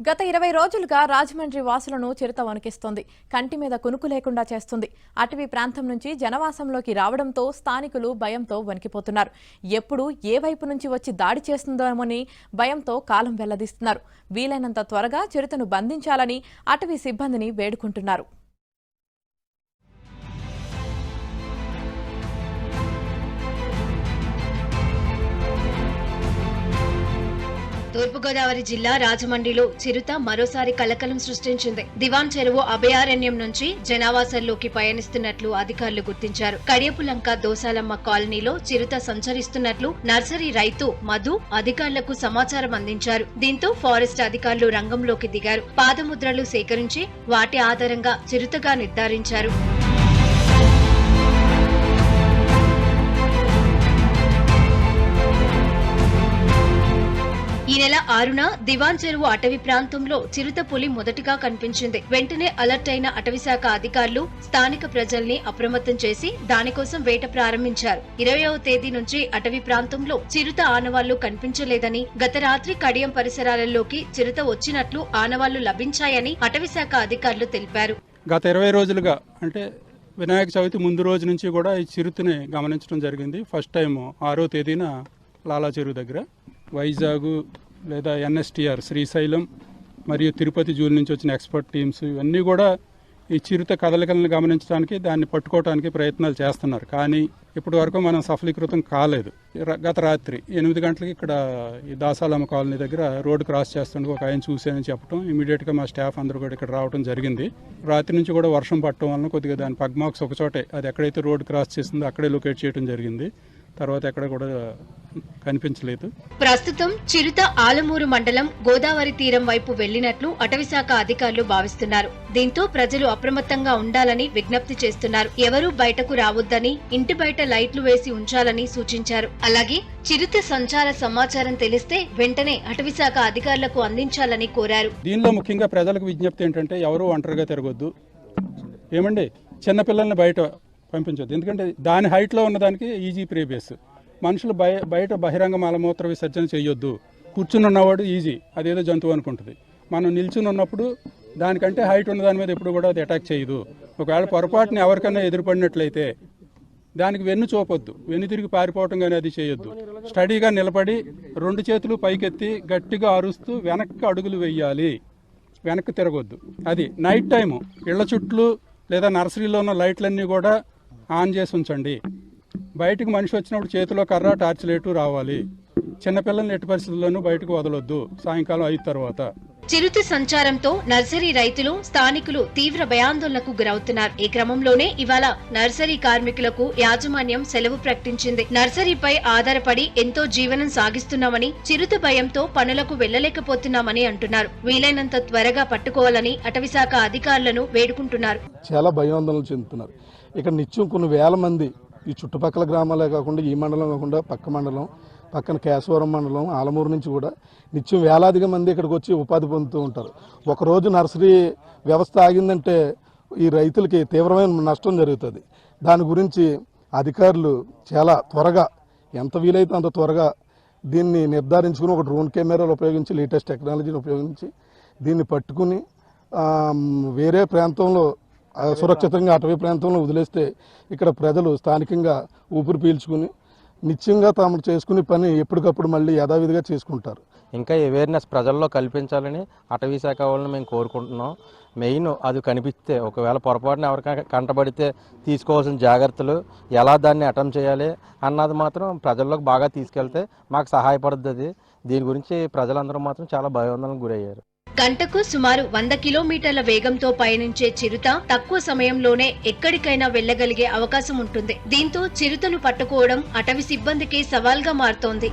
గత 20 రోజులుగా రాజమండ్రి వాసులను చిరుత వణికిస్తోంది. కంటి మీద కునుకు లేకుండా చేస్తుంది. అటవీ ప్రాంతం నుంచి జనవాసంలోకి రావడంతో స్థానికులు భయంతో వణికిపోతున్నారు. ఎప్పుడు ఏ వైపు నుంచి వచ్చి దాడి చేస్తుందోమని భయంతో కాలం వెల్లదీస్తున్నారు. వీలైనంత త్వరగా చిరుతను బంధించాలని అటవీ సిబ్బందిని వేడుకుంటున్నారు. తూర్పుగోదావరి జిల్లా రాజమండ్రిలో చిరుత మరోసారి కలకలం సృష్టించింది. దివాన్ చెరువు అభయారణ్యం నుంచి జనావాసాల్లోకి పయనిస్తున్నట్లు అధికారులు గుర్తించారు. కడియపులంక దోసాలమ్మ కాలనీలో చిరుత సంచరిస్తున్నట్లు నర్సరీ రైతు మధు అధికారులకు సమాచారం అందించారు. దీంతో ఫారెస్ట్ అధికారులు రంగంలోకి దిగారు. పాదముద్రలు సేకరించి వాటి ఆధారంగా చిరుతగా నిర్ధారించారు. ఈ నెల 6న దివాన్ చెరువు అటవీ ప్రాంతంలో చిరుత పులి మొదటిగా కనిపించింది. వెంటనే అలర్ట్ అయిన అటవీశాఖ అధికారులు స్థానిక ప్రజల్ని అప్రమత్తం చేసి దానికోసం వేట ప్రారంభించారు. 20వ తేదీ నుంచి అటవీ ప్రాంతంలో చిరుత ఆనవాళ్లు కనిపించలేదని, గత రాత్రి కడియం పరిసరాలలోకి చిరుత వచ్చినట్లు ఆనవాళ్లు లభించాయని అటవీశాఖ అధికారులు తెలిపారు. గత 20 రోజులుగా అంటే వినాయక చవితి ముందు రోజు నుంచి కూడా ఈ చిరుతని గమనించడం జరిగింది. ఫస్ట్ టైం 6వ తేదీన లాలా చెరువు దగ్గర వైజాగ్ లేదా ఎన్ఎస్టీఆర్ శ్రీశైలం మరియు తిరుపతి జూలు నుంచి వచ్చిన ఎక్స్పర్ట్ టీమ్స్ ఇవన్నీ కూడా ఈ చిరుత కదలికలను గమనించడానికి దాన్ని పట్టుకోవడానికి ప్రయత్నాలు చేస్తున్నారు. కానీ ఇప్పటి వరకు మనం సఫలీకృతం కాలేదు. గత రాత్రి 8 గంటలకి ఇక్కడ ఈ దాసాలమ్మ కాలనీ దగ్గర రోడ్డు క్రాస్ చేస్తుండగా ఒక ఆయన చూసానని చెప్పడం, ఇమీడియట్గా మా స్టాఫ్ అందరూ కూడా ఇక్కడ రావడం జరిగింది. రాత్రి నుంచి కూడా వర్షం పట్టడం వలన కొద్దిగా దాని పగ్మార్క్స్ ఒకచోటే అది ఎక్కడైతే రోడ్డు క్రాస్ చేసిందో అక్కడే లొకేట్ చేయడం జరిగింది. తర్వాత ఎక్కడ కూడా కనిపించలేదు. ప్రస్తుతం చిరుత ఆలమూరు మండలం గోదావరి తీరం వైపు వెళ్లినట్లు అటవీశాఖ అధికారులు భావిస్తున్నారు. దీంతో ప్రజలు అప్రమత్తంగా ఉండాలని విజ్ఞప్తి చేస్తున్నారు. ఎవరూ బయటకు రావద్దని, ఇంటి బయట లైట్లు వేసి ఉంచాలని సూచించారు. అలాగే చిరుత సంచార సమాచారం తెలిస్తే వెంటనే అటవీశాఖ అధికారులకు అందించాలని కోరారు. దీనిలో ముఖ్యంగా ప్రజలకు విజ్ఞప్తి ఏంటంటే ఎవరూ ఒంటరిగా తిరగొద్దు. ఏమండి, చిన్నపిల్లల్ని బయట పంపించొద్దు. ఎందుకంటే దాని హైట్లో ఉన్నదానికి ఈజీ ప్రేబేస్. మనుషులు బయట బహిరంగ మలమూత్ర విసర్జన చేయొద్దు. కూర్చుని ఉన్నవాడు ఈజీ, అదేదో జంతువు అనుకుంటుంది. మనం నిల్చుని ఉన్నప్పుడు దానికంటే హైట్ ఉన్న దాని మీద ఎప్పుడు కూడా అది అటాక్ చేయదు. ఒకవేళ పొరపాటుని ఎవరికైనా ఎదురుపడినట్లయితే దానికి వెన్ను చూపొద్దు, వెన్ను తిరిగి పారిపోవటం కానీ అది చేయొద్దు. స్టడీగా నిలబడి 2 చేతులు పైకెత్తి గట్టిగా అరుస్తూ వెనక్కి అడుగులు వెయ్యాలి, వెనక్కి తిరగొద్దు. అది నైట్ టైము ఇళ్ల చుట్టూ లేదా నర్సరీలో ఉన్న లైట్లన్నీ కూడా ఆన్ చేసి ఉంచండి. బయటకు మనిషి వచ్చినప్పుడు చేతిలో కర్ర, టార్చ్ లైటు రావాలి. చిన్నపిల్లల్ని ఎట్టి పరిస్థితుల్లోనూ బయటకు వదలొద్దు సాయంకాలం 5 తర్వాత. చిరుత సంచారంతో నర్సరీ రైతులు, స్థానికులు తీవ్ర భయాందోళనకు గురవుతున్నారు. ఈ క్రమంలోనే ఇవాళ నర్సరీ కార్మికులకు యాజమాన్యం సెలవు ప్రకటించింది. నర్సరీపై ఆధారపడి ఎంతో జీవనం సాగిస్తున్నామని, చిరుత భయంతో పనులకు వెళ్లలేకపోతున్నామని అంటున్నారు. వీలైనంత త్వరగా పట్టుకోవాలని అటవీశాఖ అధికారులను వేడుకుంటున్నారు. చాలా భయాందోళన చెందుతున్నారు. ఇక్కడ నిత్యం కొన్ని వేల మంది ఈ చుట్టుపక్కల గ్రామాలే కాకుండా ఈ మండలం కాకుండా పక్క మండలం, పక్కన కేశవరం మండలం, ఆలమూరు నుంచి కూడా నిత్యం వేలాదిగా మంది ఇక్కడికి వచ్చి ఉపాధి పొందుతూ ఉంటారు. ఒకరోజు నర్సరీ వ్యవస్థ ఆగిందంటే ఈ రైతులకి తీవ్రమైన నష్టం జరుగుతుంది. దాని గురించి అధికారులు చాలా త్వరగా, ఎంత వీలైతే అంత త్వరగా దీన్ని నిర్ధారించుకుని ఒక డ్రోన్ కెమెరాలు ఉపయోగించి, లేటెస్ట్ టెక్నాలజీని ఉపయోగించి దీన్ని పట్టుకుని వేరే ప్రాంతంలో సురక్షితంగా అటవీ ప్రాంతంలో వదిలేస్తే ఇక్కడ ప్రజలు స్థానికంగా ఊపిరి పీల్చుకుని నిత్యంగా తాము చేసుకునే పని ఎప్పటికప్పుడు మళ్ళీ యథావిధిగా చేసుకుంటారు. ఇంకా అవేర్నెస్ ప్రజల్లో కల్పించాలని అటవీ శాఖ వాళ్ళని మేము కోరుకుంటున్నాం. మెయిన్ అది కనిపిస్తే, ఒకవేళ పొరపాటున ఎవరికైనా కంటబడితే తీసుకోవాల్సిన జాగ్రత్తలు, ఎలా దాన్ని అటెంప్ట్ చేయాలి అన్నది మాత్రం ప్రజల్లోకి బాగా తీసుకెళ్తే మాకు సహాయపడుతుంది. దీని గురించి ప్రజలందరూ మాత్రం చాలా భయాందోళనకు గురయ్యారు. గంటకు సుమారు 100 కిలోమీటర్ల వేగంతో పయనించే చిరుత తక్కువ సమయంలోనే ఎక్కడికైనా వెళ్లగలిగే అవకాశం ఉంటుంది. దీంతో చిరుతను పట్టుకోవడం అటవీ సిబ్బందికి సవాల్గా మారుతోంది.